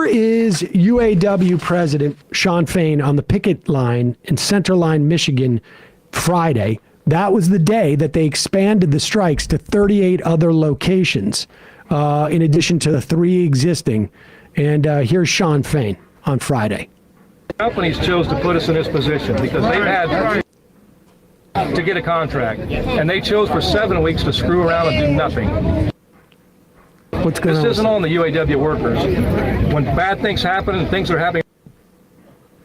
here is UAW President Shawn Fain on the picket line in Centerline, Michigan, Friday. That was the day that they expanded the strikes to 38 other locations, in addition to the 3 existing. And here's Shawn Fain on Friday. Companies chose to put us in this position because they've had to get a contract, and they chose for 7 weeks to screw around and do nothing. What's going on? This isn't on the UAW workers. When bad things happen and things are happening,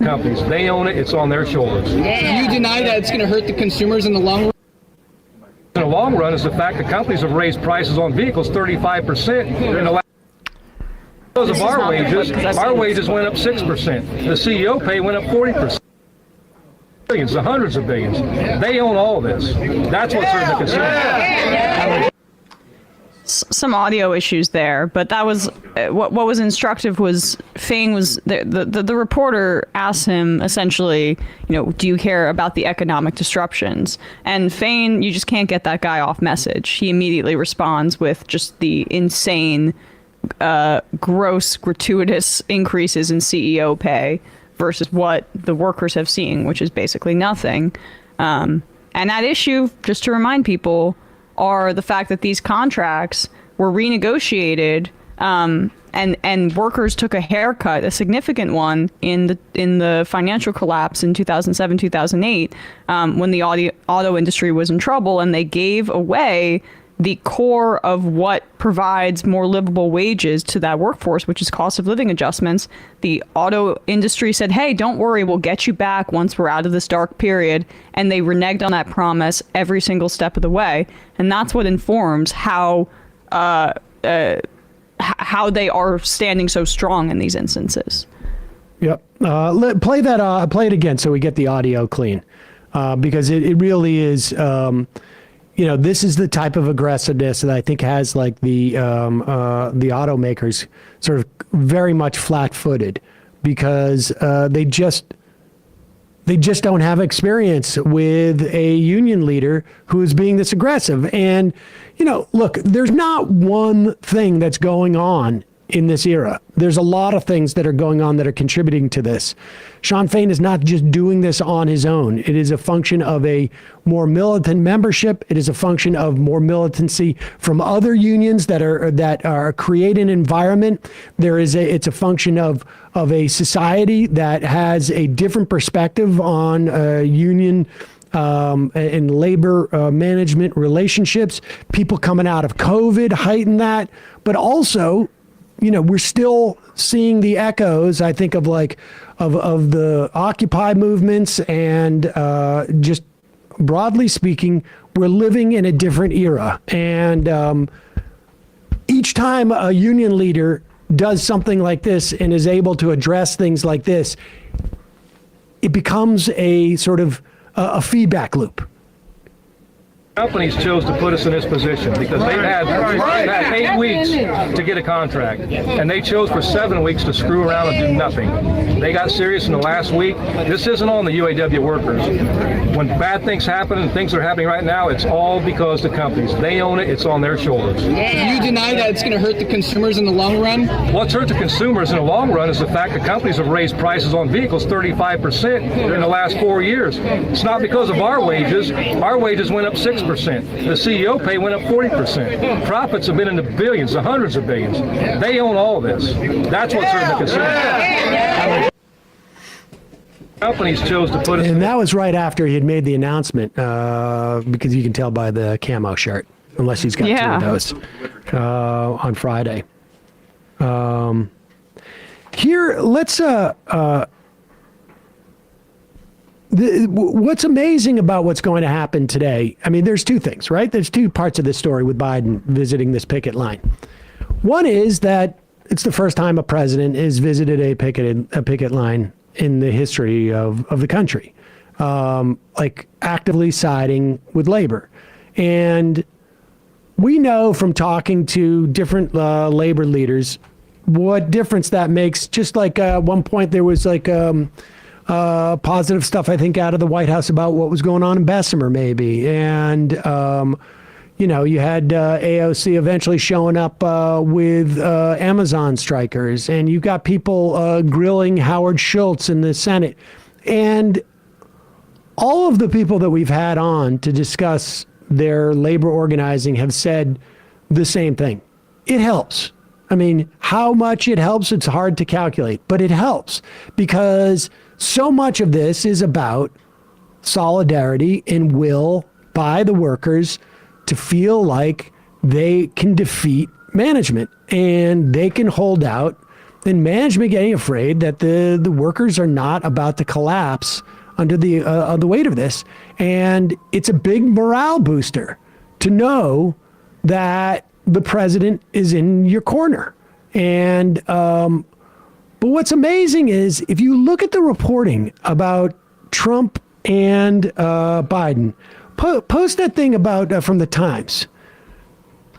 companies, they own it. It's on their shoulders. Yeah. You deny that it's going to hurt the consumers in the long run? In the long run is the fact that companies have raised prices on vehicles 35% in the last. Because of our wages went up 6%. The CEO pay went up 40%. Billions, the hundreds of billions. They own all this. That's what's hurting the consumer. Some audio issues there, but that was what was instructive was Fain was the reporter asked him essentially, do you care about the economic disruptions? And Fain, you just can't get that guy off message. He immediately responds with just the insane, gross, gratuitous increases in CEO pay versus what the workers have seen, which is basically nothing. And that issue, just to remind people, are the fact that these contracts were renegotiated, and workers took a haircut, a significant one, in the financial collapse in 2007, 2008, when the auto industry was in trouble, and they gave away the core of what provides more livable wages to that workforce, which is cost of living adjustments. The auto industry said, hey, don't worry, we'll get you back once we're out of this dark period. And they reneged on that promise every single step of the way. And that's what informs how they are standing so strong in these instances. Yep. Play it again so we get the audio clean, because it really is... this is the type of aggressiveness that I think has like the automakers sort of very much flat-footed, because they just don't have experience with a union leader who is being this aggressive. And look, there's not one thing that's going on in this era. There's a lot of things that are going on that are contributing to this. Shawn Fain is not just doing this on his own. It is a function of a more militant membership. It is a function of more militancy from other unions that are creating an environment. It's a function of a society that has a different perspective on union and labor management relationships. People coming out of COVID heighten that, but also, we're still seeing the echoes, I think, of the Occupy movements, and just broadly speaking, we're living in a different era. And each time a union leader does something like this and is able to address things like this, it becomes a sort of a feedback loop. Companies chose to put us in this position because they've had 8 weeks to get a contract, and they chose for 7 weeks to screw around and do nothing. They got serious in the last week. This isn't on the UAW workers. When bad things happen and things are happening right now, it's all because the companies. They own it. It's on their shoulders. Yeah. You deny that it's going to hurt the consumers in the long run? What's hurt the consumers in the long run is the fact that companies have raised prices on vehicles 35% in the last 4 years. It's not because of our wages. Our wages went up 6%. The CEO pay went up 40%. Profits have been in the billions, the hundreds of billions. They own all this. That's what's hurting the consumer. Companies chose to put us. And that was right after he had made the announcement, because you can tell by the camo shirt, unless he's got 2 of those, on Friday. Here, let's. What's amazing about what's going to happen today, I mean, there's 2 things, right? There's 2 parts of this story with Biden visiting this picket line. One is that it's the first time a president has visited a picket line in the history of the country, actively siding with labor. And we know from talking to different labor leaders what difference that makes. Just like at one point there was positive stuff, I think, out of the White House about what was going on in Bessemer, maybe. And, You had AOC eventually showing up with Amazon strikers, and you got people grilling Howard Schultz in the Senate. And all of the people that we've had on to discuss their labor organizing have said the same thing. It helps. I mean, how much it helps, it's hard to calculate, but it helps because so much of this is about solidarity and will by the workers to feel like they can defeat management and they can hold out, and management getting afraid that the workers are not about to collapse under the weight of this. And it's a big morale booster to know that the president is in your corner. And but what's amazing is if you look at the reporting about Trump and Biden, post that thing about from the Times.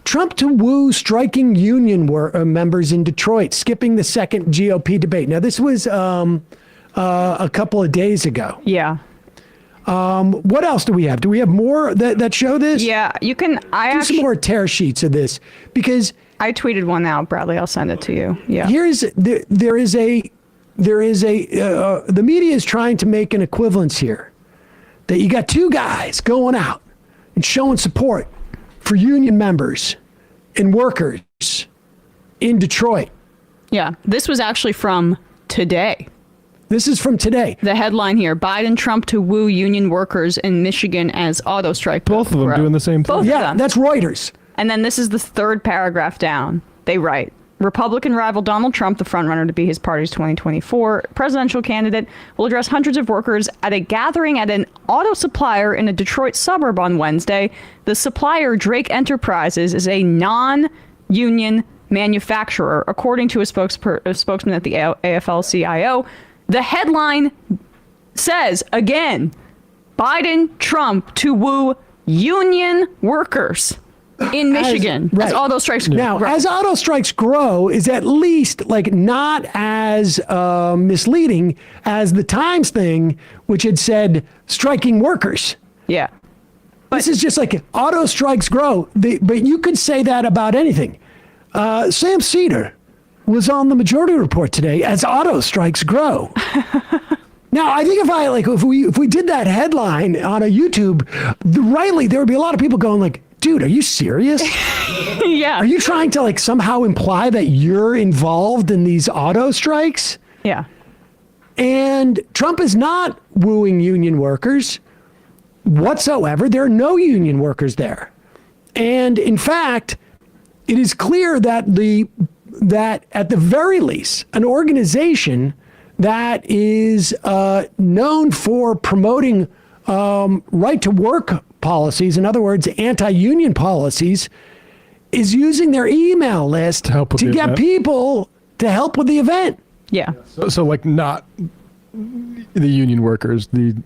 Trump to woo striking union members in Detroit, skipping the second GOP debate. Now, this was a couple of days ago. Yeah. What else do we have? Do we have more that show this? Yeah, you can. Do some more tear sheets of this, because I tweeted one out, Bradley. I'll send it to you. Yeah. There is a the media is trying to make an equivalence here. That you got two guys going out and showing support for union members and workers in Detroit. Yeah, this was actually from today. This is from today. The headline here, Biden, Trump to woo union workers in Michigan as auto strike. Both of them doing the same thing. Both of Yeah, them. that's Reuters. And then this is the third paragraph down. They write, Republican rival Donald Trump, the frontrunner to be his party's 2024 presidential candidate, will address hundreds of workers at a gathering at an auto supplier in a Detroit suburb on Wednesday. The supplier, Drake Enterprises, is a non-union manufacturer, according to a spokesman at the AFL-CIO. The headline says, again, Biden, Trump to woo union workers in Michigan as auto strikes grow. Now, as auto strikes grow, is at least like not as misleading as the Times thing, which had said striking workers. Yeah. This is just like auto strikes grow. But you could say that about anything. Sam Seder was on the Majority Report today as auto strikes grow. Now, I think if we did that headline on a YouTube, rightly, there would be a lot of people going like, dude, are you serious? Yeah. Are you trying to like somehow imply that you're involved in these auto strikes? Yeah. And Trump is not wooing union workers whatsoever. There are no union workers there. And in fact, it is clear that that at the very least, an organization that is known for promoting right to work policies, in other words, anti-union policies, is using their email list to get people to help with the event. Yeah. So like not the union workers, the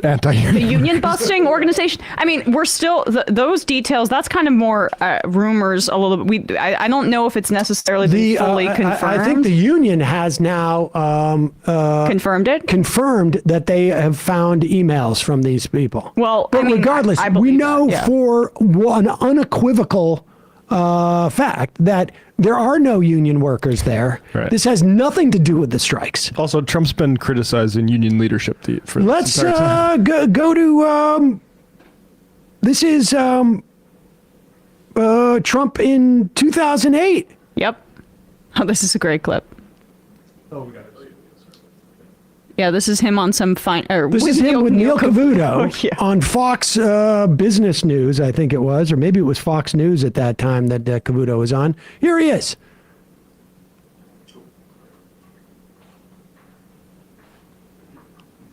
anti-union. The union busting organization. I mean, we're still those details. That's kind of more rumors. A little bit. I don't know if it's necessarily been fully confirmed. I think the union has now confirmed it. Confirmed that they have found emails from these people. Well, but regardless, we know for one unequivocal fact that there are no union workers there. Right. This has nothing to do with the strikes. Also, Trump's been criticizing union leadership for Let's this entire time. go to this is Trump in 2008. Yep. Oh, this is a great clip. Oh, we got it. Yeah, this is him on some fine. This is him with Neil Cavuto Oh, on Fox Business News, I think it was, or maybe it was Fox News at that time that Cavuto was on. Here he is.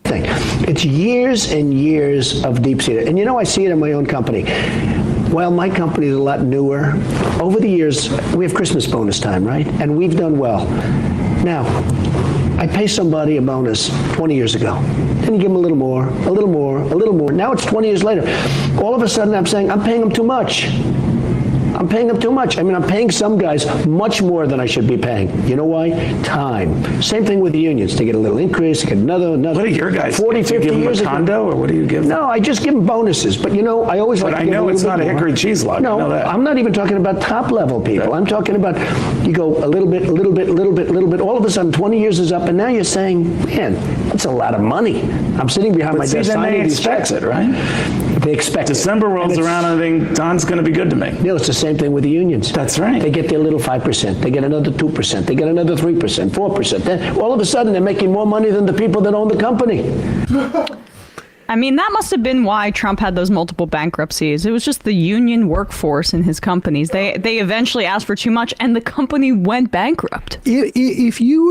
It's years and years of deep-seated. And I see it in my own company. Well, my company is a lot newer. Over the years, we have Christmas bonus time, right? And we've done well. Now, I pay somebody a bonus 20 years ago. Then you give them a little more, a little more, a little more. Now it's 20 years later. All of a sudden I'm saying, I'm paying them too much. I'm paying them too much. I mean, I'm paying some guys much more than I should be paying. You know why? Time. Same thing with the unions. They get a little increase, they get another. What do your guys 40, do? You 50 give them years a ago. condo, or what do you give them? No, I just give them bonuses. But, I always like But to I give know a it's little not a bit more. hickory cheese log. No, I know that. I'm not even talking about top-level people. I'm talking about, you go a little bit, all of a sudden 20 years is up, and now you're saying, man, that's a lot of money. I'm sitting behind my See, desk then signing they these expect checks. it, right? They expect December it. rolls around and they think Don's going to be good to me. Neil, it's the same thing with the unions. That's right. They get their little 5%. They get another 2%. They get another 3%, 4%. Then all of a sudden, they're making more money than the people that own the company. I mean, that must have been why Trump had those multiple bankruptcies. It was just the union workforce in his companies. They eventually asked for too much, and the company went bankrupt. If you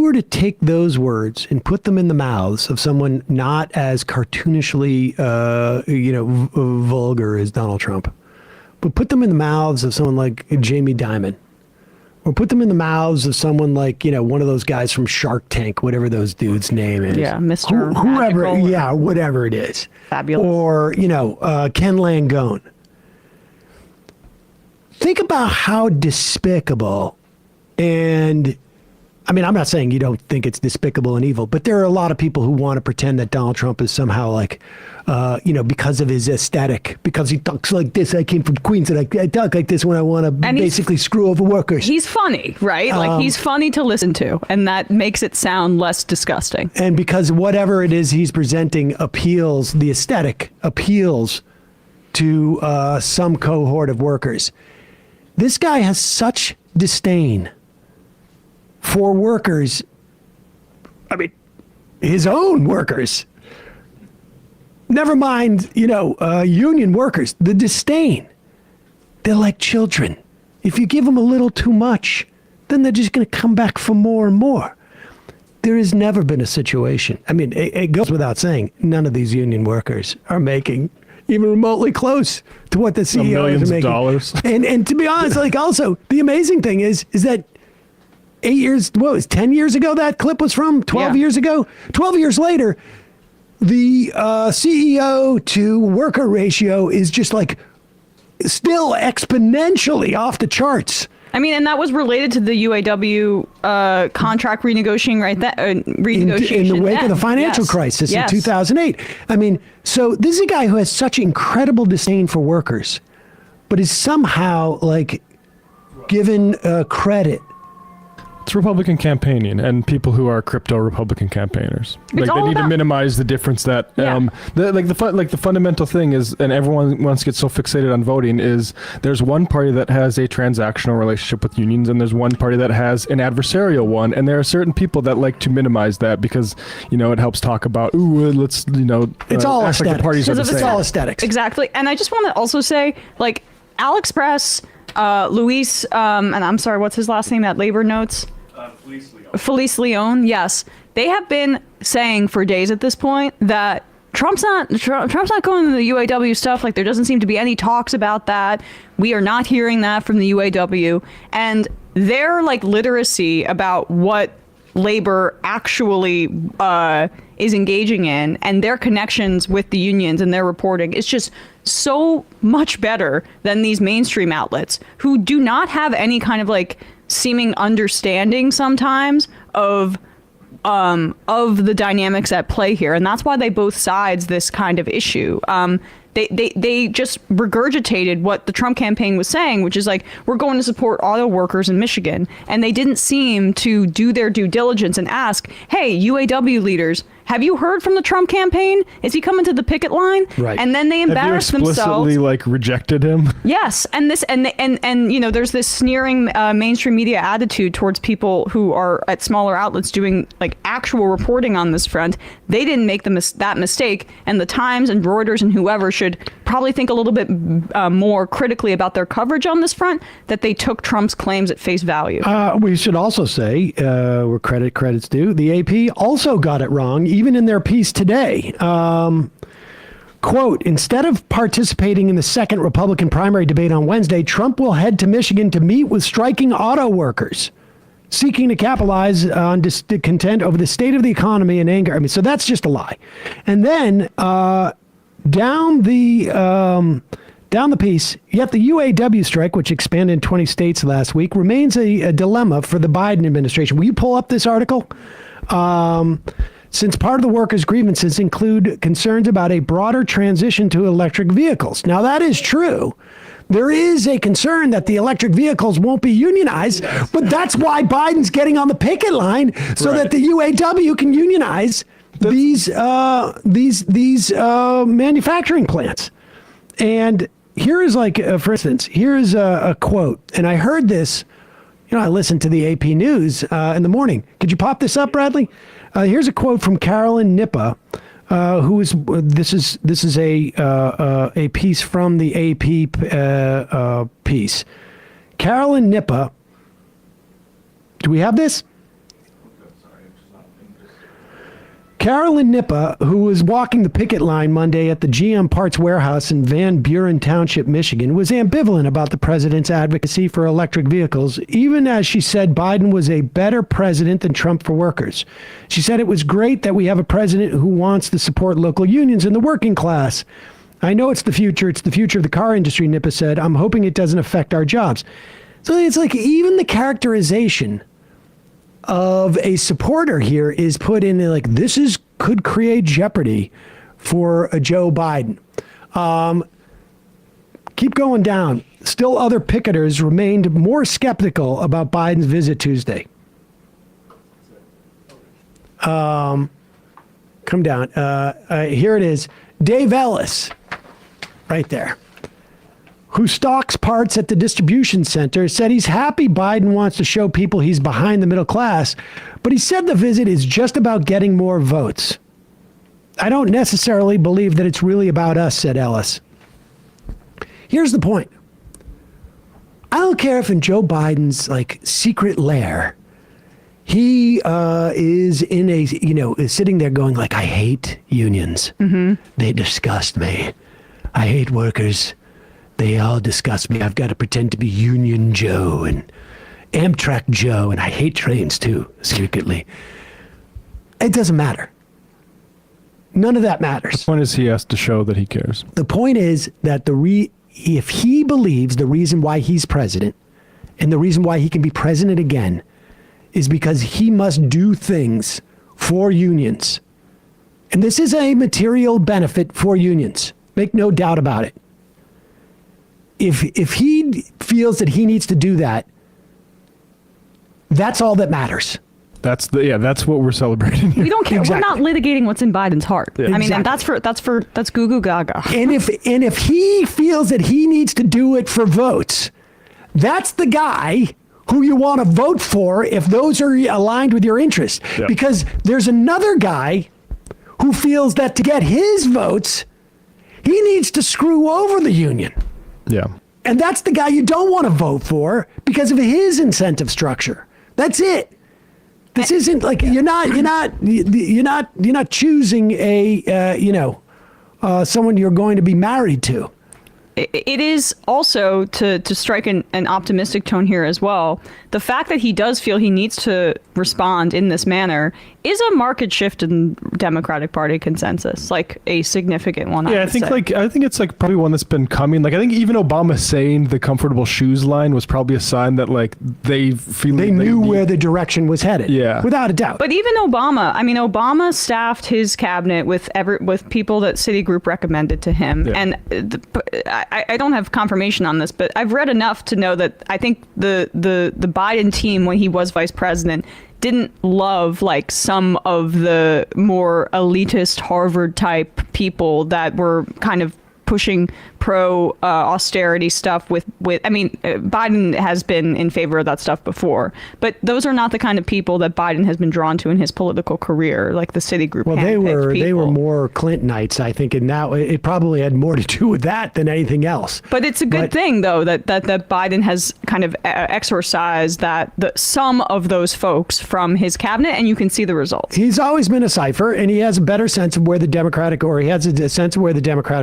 were to take those words and put them in the mouths of someone not as cartoonishly, vulgar as Donald Trump, but put them in the mouths of someone like Jamie Dimon, or put them in the mouths of someone like, one of those guys from Shark Tank, whatever those dudes' name is. Yeah, Mr. Whoever, Magical. yeah, whatever it is. Fabulous. Or, Ken Langone. Think about how despicable, and I mean, I'm not saying you don't think it's despicable and evil, but there are a lot of people who want to pretend that Donald Trump is somehow like, because of his aesthetic, because he talks like this. I came from Queens and I talk like this when I want to basically screw over workers. He's funny, right? Like, he's funny to listen to, and that makes it sound less disgusting. And because whatever it is he's presenting appeals, the aesthetic appeals to some cohort of workers. This guy has such disdain for workers, I mean, his own workers. Never mind, union workers, the disdain. They're like children. If you give them a little too much, then they're just going to come back for more and more. There has never been a situation. I mean, it goes without saying, none of these union workers are making even remotely close to what the CEOs millions are of making. dollars. And to be honest, also, the amazing thing is that 8 years, 10 years ago that clip was from? 12 years ago? 12 years later, the CEO to worker ratio is just like still exponentially off the charts. I mean, and that was related to the UAW contract renegotiating, right? That renegotiation in the wake of the then. financial Yes. crisis Yes. in 2008. I mean, so this is a guy who has such incredible disdain for workers, but is somehow like given credit. It's Republican campaigning and people who are crypto Republican campaigners. Like, all they need to about- minimize the difference that the fundamental thing is, and everyone wants to get so fixated on voting, is there's one party that has a transactional relationship with unions and there's one party that has an adversarial one, and there are certain people that like to minimize that because it helps talk about It's all act like the aesthetics. parties are the Because same. of It's all aesthetics. Exactly. And I just want to also say, like, Alex Press, Luis, and I'm sorry, what's his last name? That labor notes? Felice Leon. Yes. They have been saying for days at this point that Trump's not going to the UAW stuff. Like, there doesn't seem to be any talks about that. We are not hearing that from the UAW. And their literacy about what labor actually is engaging in, and their connections with the unions and their reporting is just so much better than these mainstream outlets who do not have any kind of seeming understanding sometimes of the dynamics at play here. And that's why they both sides this kind of issue. They just regurgitated what the Trump campaign was saying, which is we're going to support auto workers in Michigan. And they didn't seem to do their due diligence and ask, hey, UAW leaders, have you heard from the Trump campaign? Is he coming to the picket line? Right. And then they embarrass Have you explicitly themselves. rejected him? Yes, and there's this sneering mainstream media attitude towards people who are at smaller outlets doing actual reporting on this front. They didn't make that mistake, and the Times and Reuters and whoever should probably think a little bit more critically about their coverage on this front, that they took Trump's claims at face value. We should also say, where credit's due, the AP also got it wrong, even in their piece today. Quote, instead of participating in the second Republican primary debate on Wednesday, Trump will head to Michigan to meet with striking auto workers, seeking to capitalize on discontent over the state of the economy and anger. I mean, so that's just a lie. And then down the Down the piece, yet the UAW strike, which expanded in 20 states last week, remains a dilemma for the Biden administration. Will you pull up this article? Since part of the workers' grievances include concerns about a broader transition to electric vehicles. Now, that is true. There is a concern that the electric vehicles won't be unionized, but that's why Biden's getting on the picket line so that the UAW can unionize these manufacturing plants. And here is for instance, here is a quote, and I heard this. I listened to the AP News in the morning. Could you pop this up, Bradley? Here's a quote from Carolyn Nippa, who is this is a piece from the AP piece. Carolyn Nippa. Do we have this? Carolyn Nippa, who was walking the picket line Monday at the GM Parts Warehouse in Van Buren Township, Michigan, was ambivalent about the president's advocacy for electric vehicles, even as she said Biden was a better president than Trump for workers. She said it was great that we have a president who wants to support local unions and the working class. I know it's the future. It's the future of the car industry, Nippa said. I'm hoping it doesn't affect our jobs. So it's like even the characterization of a supporter here is put in like this could create jeopardy for Joe Biden. Keep going down. Still other picketers remained more skeptical about Biden's visit Tuesday. Come down. Here it is. Dave Ellis, right there, who stocks parts at the distribution center, said he's happy Biden wants to show people he's behind the middle class, but he said the visit is just about getting more votes. I don't necessarily believe that it's really about us, said Ellis. Here's the point. I don't care if in Joe Biden's secret lair, he is in is sitting there going I hate unions. Mm-hmm. They disgust me. I hate workers. They all disgust me. I've got to pretend to be Union Joe and Amtrak Joe, and I hate trains too, secretly. It doesn't matter. None of that matters. The point is he has to show that he cares. The point is that if he believes the reason why he's president and the reason why he can be president again is because he must do things for unions. And this is a material benefit for unions. Make no doubt about it. If he feels that he needs to do that, that's all that matters. That's what we're celebrating here. We don't care. Exactly. We're not litigating what's in Biden's heart. Yeah. I mean, and Exactly. that's goo goo gaga. And if he feels that he needs to do it for votes, that's the guy who you want to vote for if those are aligned with your interests. Yeah. Because there's another guy who feels that to get his votes, he needs to screw over the union. Yeah. And that's the guy you don't want to vote for because of his incentive structure. That's it. This isn't you're not choosing someone you're going to be married to. It is also to strike an optimistic tone here as well. The fact that he does feel he needs to respond in this manner is a marked shift in Democratic Party consensus, a significant one. Yeah, I think it's probably one that's been coming. I think even Obama saying the comfortable shoes line was probably a sign that they knew where the direction was headed. Yeah, without a doubt. But even Obama staffed his cabinet with people that Citigroup recommended to him, yeah. and I don't have confirmation on this, but I've read enough to know that I think the Biden team, when he was vice president, didn't love some of the more elitist Harvard type people that were kind of pushing pro austerity stuff Biden has been in favor of that stuff before, but those are not the kind of people that Biden has been drawn to in his political career, like the Citigroup. Well, they were more Clintonites, I think, and now it probably had more to do with that than anything else. But it's a good thing, though, that Biden has kind of exorcised some of those folks from his cabinet, and you can see the results. He's always been a cipher, and he has a better sense of where the Democratic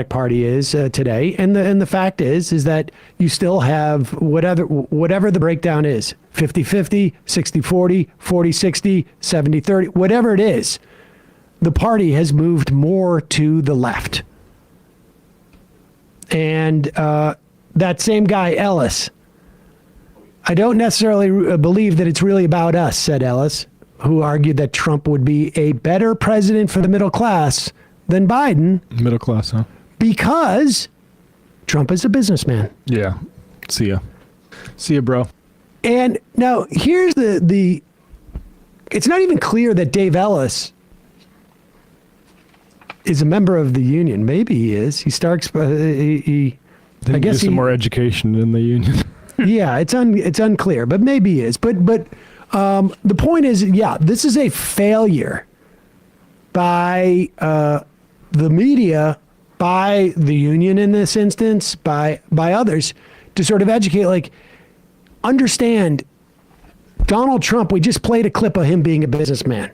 Party is today. And the fact is that you still have whatever the breakdown is, 50-50, 60-40, 40-60, 70-30, whatever it is, the party has moved more to the left. And that same guy, Ellis, I don't necessarily believe that it's really about us, said Ellis, who argued that Trump would be a better president for the middle class than Biden. Middle class, huh? Because Trump is a businessman. Yeah. See ya, bro. And now here's the it's not even clear that Dave Ellis is a member of the union. Maybe he is. He starts. I guess some more education in the union. Yeah, it's unclear, but maybe he is. But the point is, yeah, this is a failure by the media, by the union in this instance, by others to sort of educate, like, understand Donald Trump. We just played a clip of him being a businessman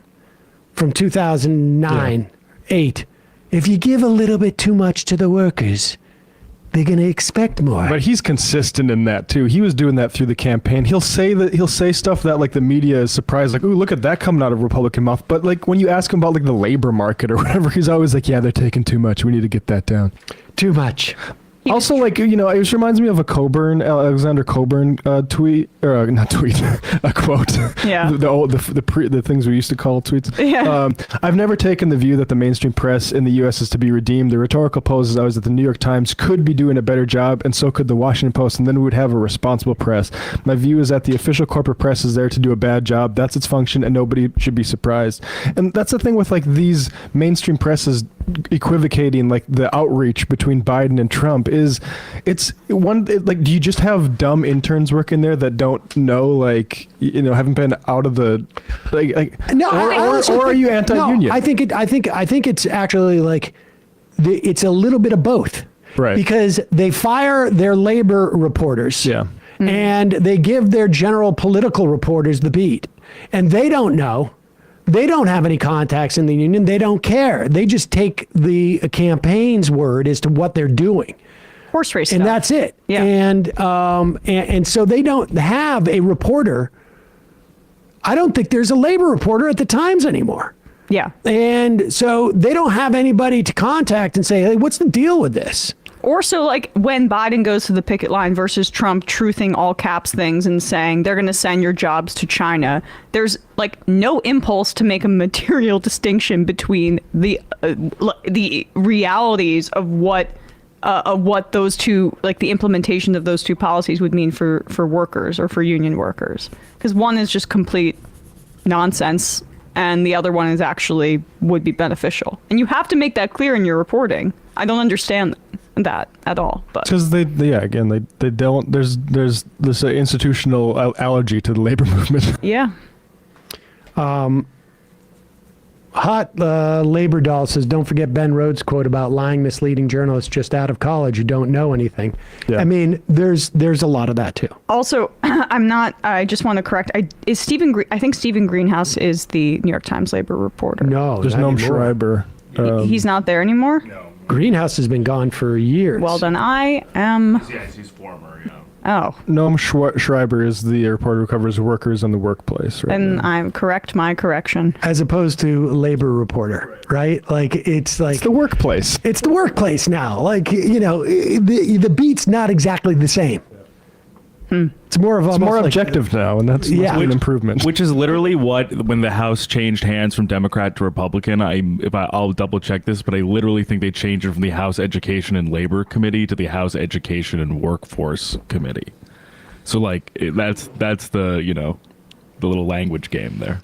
from 2009, 8. If you give a little bit too much to the workers, they're going to expect more. But he's consistent in that too. He was doing that through the campaign. He'll say stuff that like the media is surprised, like, "Ooh, look at that coming out of Republican mouth." But like when you ask him about like the labor market or whatever, he's always like, "Yeah, they're taking too much. We need to get that down." Too much. Also, like, you know, it just reminds me of a Alexander Coburn tweet, or not tweet, a quote. Yeah. The things we used to call tweets. Yeah. I've never taken the view that the mainstream press in the U.S. is to be redeemed. The rhetorical pose is always that the New York Times could be doing a better job, and so could the Washington Post, and then we would have a responsible press. My view is that the official corporate press is there to do a bad job. That's its function, and nobody should be surprised. And that's the thing with like these mainstream presses equivocating like the outreach between Biden and Trump is do you just have dumb interns working there that don't know, like, you know, haven't been out of the No, or are you anti-union? No, I think it's actually like it's a little bit of both. Right. Because they fire their labor reporters. Yeah. And they give their general political reporters the beat. And they don't know. They don't have any contacts in the union. They don't care. They just take the campaign's word as to what they're doing. Horse race And stuff. that's it. Yeah. And so they don't have a reporter. I don't think there's a labor reporter at the Times anymore. Yeah. And so they don't have anybody to contact and say, "Hey, what's the deal with this?" Or so like when Biden goes to the picket line versus Trump truthing all caps things and saying they're going to send your jobs to China, there's like no impulse to make a material distinction between the realities of what those two, like the implementation of those two policies would mean for workers or for union workers. Because one is just complete nonsense and the other one is actually would be beneficial. And you have to make that clear in your reporting. I don't understand that at all. But because they don't. There's this institutional allergy to the labor movement. Yeah. Hot labor doll says, "Don't forget Ben Rhodes' quote about lying, misleading journalists just out of college who don't know anything." Yeah. I mean, there's a lot of that too. Also, I just want to correct. I think Stephen Greenhouse is the New York Times labor reporter. No, There's not Noam anymore. Schreiber. He's not there anymore? No. Greenhouse has been gone for years. Well, then I am. Yes, he's former, yeah. Oh. Noam Schreiber is the reporter who covers workers in the workplace. Right And now. I'm correct my correction. As opposed to labor reporter, right? Like it's like It's the workplace. It's the workplace now. Like, you know, the beat's not exactly the same. It's more of It's more objective now, and that's Yeah. an improvement. Which is literally what, when the House changed hands from Democrat to Republican, I'll double check this, but I literally think they changed it from the House Education and Labor Committee to the House Education and Workforce Committee. So like that's the, you know, the little language game there.